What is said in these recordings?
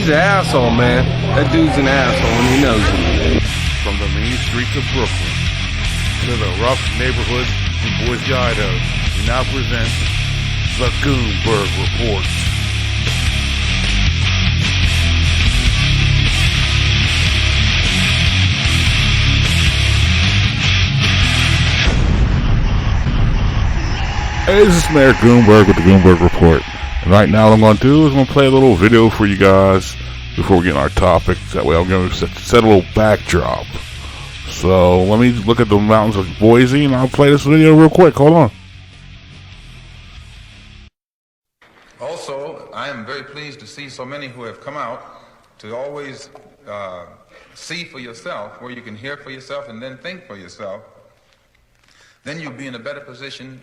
He's an asshole, man. That dude's an asshole and he knows it. From the mean streets of Brooklyn to the rough neighborhoods in Boise, Idaho, we now present the Goonberg Report. Hey, this is Mayor Goonberg with the Goonberg Report. And right now what I'm going to do is I'm going to play a little video for you guys before we get on our topic. That way I'm going to set a little backdrop. So let me look at the mountains of Boise and I'll play this video real quick. Hold on. Also, I am very pleased to see so many who have come out to always see for yourself, where you can hear for yourself and then think for yourself. Then you'll be in a better position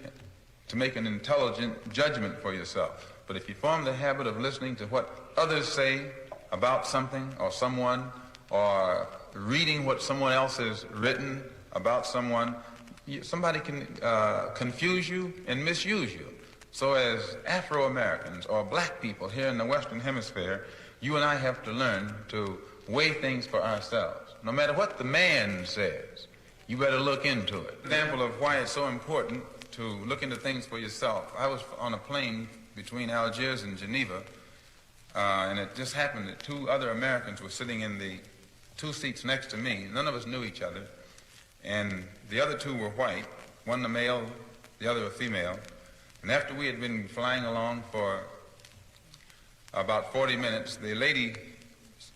to make an intelligent judgment for yourself. But if you form the habit of listening to what others say about something or someone, or reading what someone else has written about someone, somebody can confuse you and misuse you. So as Afro-Americans or black people here in the Western Hemisphere, you and I have to learn to weigh things for ourselves. No matter what the man says, you better look into it. Example of why it's so important to look into things for yourself. I was on a plane between Algiers and Geneva, and it just happened that two other Americans were sitting in the two seats next to me. None of us knew each other, and the other two were white, one a male, the other a female. And after we had been flying along for about 40 minutes, the lady,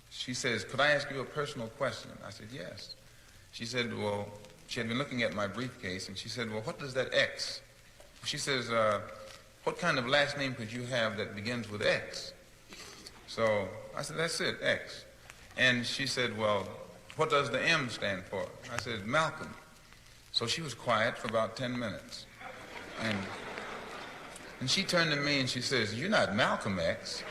she says, "Could I ask you a personal question?" I said, "Yes." She said, well, she had been looking at my briefcase, and she said, "Well, what does that X?" She says, "What kind of last name could you have that begins with X?" So I said, "That's it, X." And she said, "Well, what does the M stand for?" I said, "Malcolm." So she was quiet for about 10 minutes. And she turned to me and she says, "You're not Malcolm X."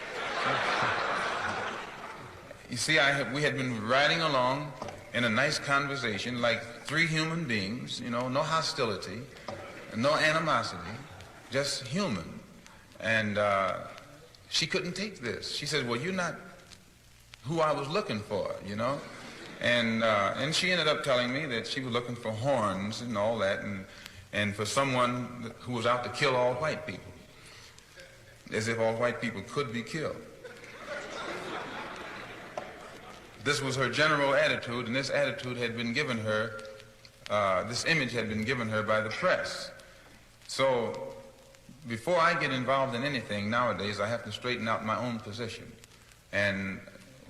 You see, we had been riding along in a nice conversation like three human beings, you know, no hostility, no animosity, just human. And she couldn't take this. She said, "Well, you're not who I was looking for, you know." And she ended up telling me that she was looking for horns and all that, and for someone who was out to kill all white people, as if all white people could be killed. This was her general attitude, and this attitude had been given her, this image had been given her by the press. So before I get involved in anything nowadays, I have to straighten out my own position, and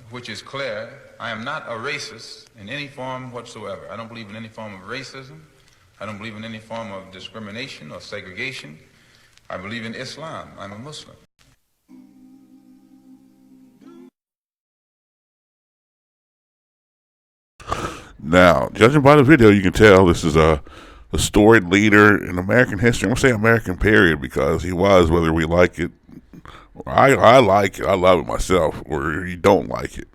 which is clear. I am not a racist in any form whatsoever. I don't believe in any form of racism. I don't believe in any form of discrimination or segregation. I believe in Islam. I'm a Muslim. Now, judging by the video, you can tell this is a storied leader in American history. I'm going to say American period because he was, whether we like it. I like it. I love it myself, or you don't like it.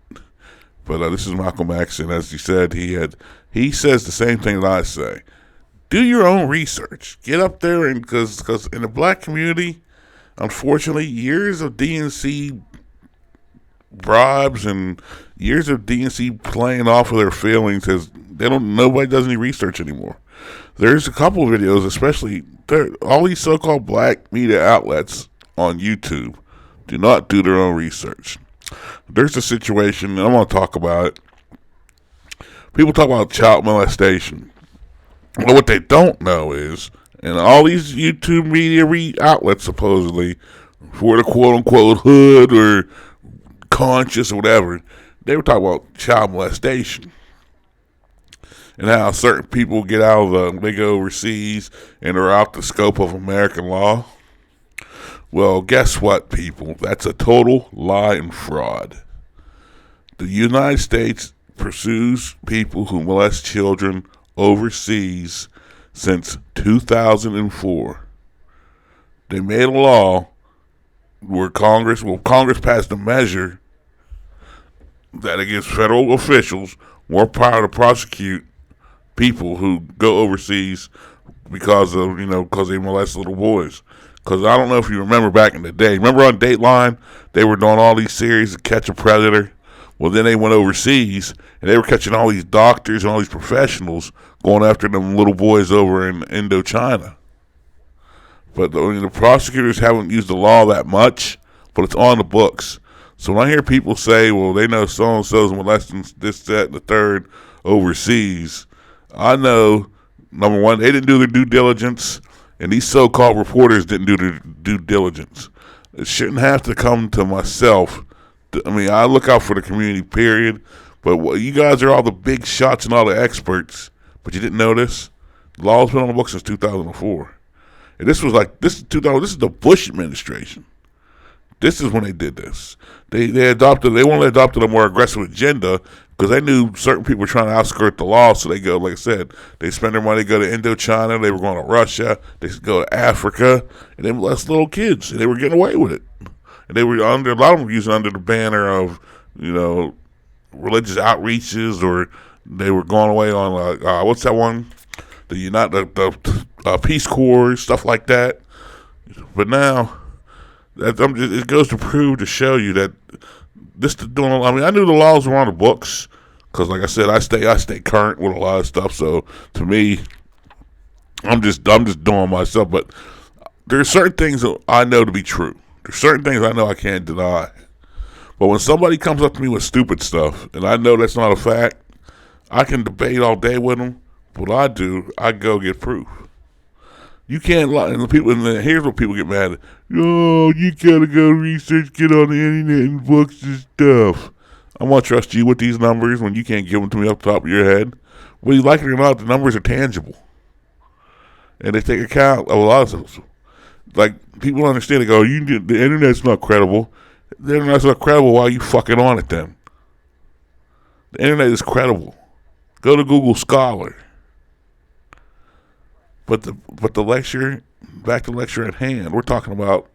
But this is Malcolm X, and as he said, he says the same thing that I say. Do your own research. Get up there, and because in the black community, unfortunately, years of DNC bribes and years of DNC playing off of their feelings nobody does any research anymore. There's a couple of videos, especially all these so-called black media outlets on YouTube do not do their own research. There's a situation, and I'm going to talk about it. People talk about child molestation. But what they don't know is, and all these YouTube media outlets supposedly, for the quote-unquote hood or conscious or whatever, they were talking about child molestation. And how certain people get they go overseas and are out the scope of American law. Well, guess what, people? That's a total lie and fraud. The United States pursues people who molest children overseas since 2004. They made a law where Congress passed a measure that it gives federal officials more power to prosecute people who go overseas because they molest little boys. Because I don't know if you remember back in the day. Remember on Dateline, they were doing all these series to catch a predator. Well, then they went overseas, and they were catching all these doctors and all these professionals going after them little boys over in Indochina. But the prosecutors haven't used the law that much, but it's on the books. So when I hear people say, well, they know so-and-so's molesting this, that, and the third overseas, I know, number one, they didn't do their due diligence, and these so-called reporters didn't do their due diligence. It shouldn't have to come to myself. I mean, I look out for the community, period. But you guys are all the big shots and all the experts, but you didn't know this? The law's been on the books since 2004. And this is the Bush administration. This is when they did this. They wanted to adopt a more aggressive agenda because they knew certain people were trying to outskirt the law. So they go, like I said, they spend their money, go to Indochina, they were going to Russia, they go to Africa, and they molest little kids, and they were getting away with it. And they were a lot of them were using under the banner of, religious outreaches, or they were going away on what's that one? The Peace Corps, stuff like that. But now, it goes to prove, to show you that this is doing. I mean, I knew the laws were on the books because, like I said, I stay current with a lot of stuff. So to me, I'm just doing myself. But there are certain things that I know to be true. There's certain things I know I can't deny. But when somebody comes up to me with stupid stuff, and I know that's not a fact, I can debate all day with them. What I do, I go get proof. You can't lie. And here's what people get mad at. Oh, you gotta go research, get on the internet and books and stuff. I'm gonna trust you with these numbers when you can't give them to me off the top of your head. Whether you like it or not, the numbers are tangible. And they take account of a lot of stuff. Like, people don't understand. They go, the internet's not credible. The internet's not credible. Why are you fucking on it then? The internet is credible. Go to Google Scholar. But the lecture, back to the lecture at hand, we're talking about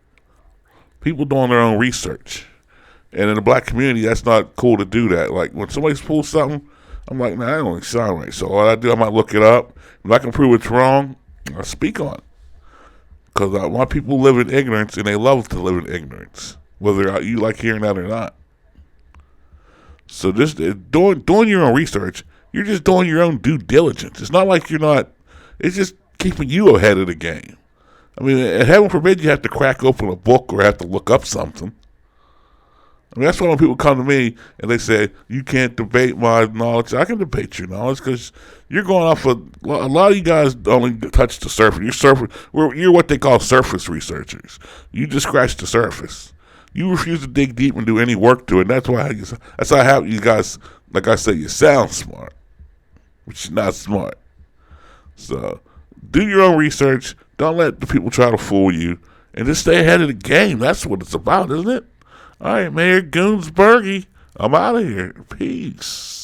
people doing their own research. And in the black community, that's not cool to do that. Like, when somebody pulls something, I'm like, nah, that don't sound right. So what I do, I might look it up. If I can prove it's wrong, I'll speak on it. Because I want people to live in ignorance, and they love to live in ignorance, whether you like hearing that or not. So just doing your own research, you're just doing your own due diligence. It's not like you're not, it's just keeping you ahead of the game. I mean, heaven forbid you have to crack open a book or have to look up something. I mean, that's why when people come to me and they say, you can't debate my knowledge. I can debate your knowledge because you're going off of, a lot of you guys only touch the surface. You're what they call surface researchers. You just scratch the surface. You refuse to dig deep and do any work to it. And that's how I have you guys, like I said, you sound smart, but you're not smart. So do your own research. Don't let the people try to fool you. And just stay ahead of the game. That's what it's about, isn't it? All right, Mayor Goonsbergy. I'm out of here. Peace.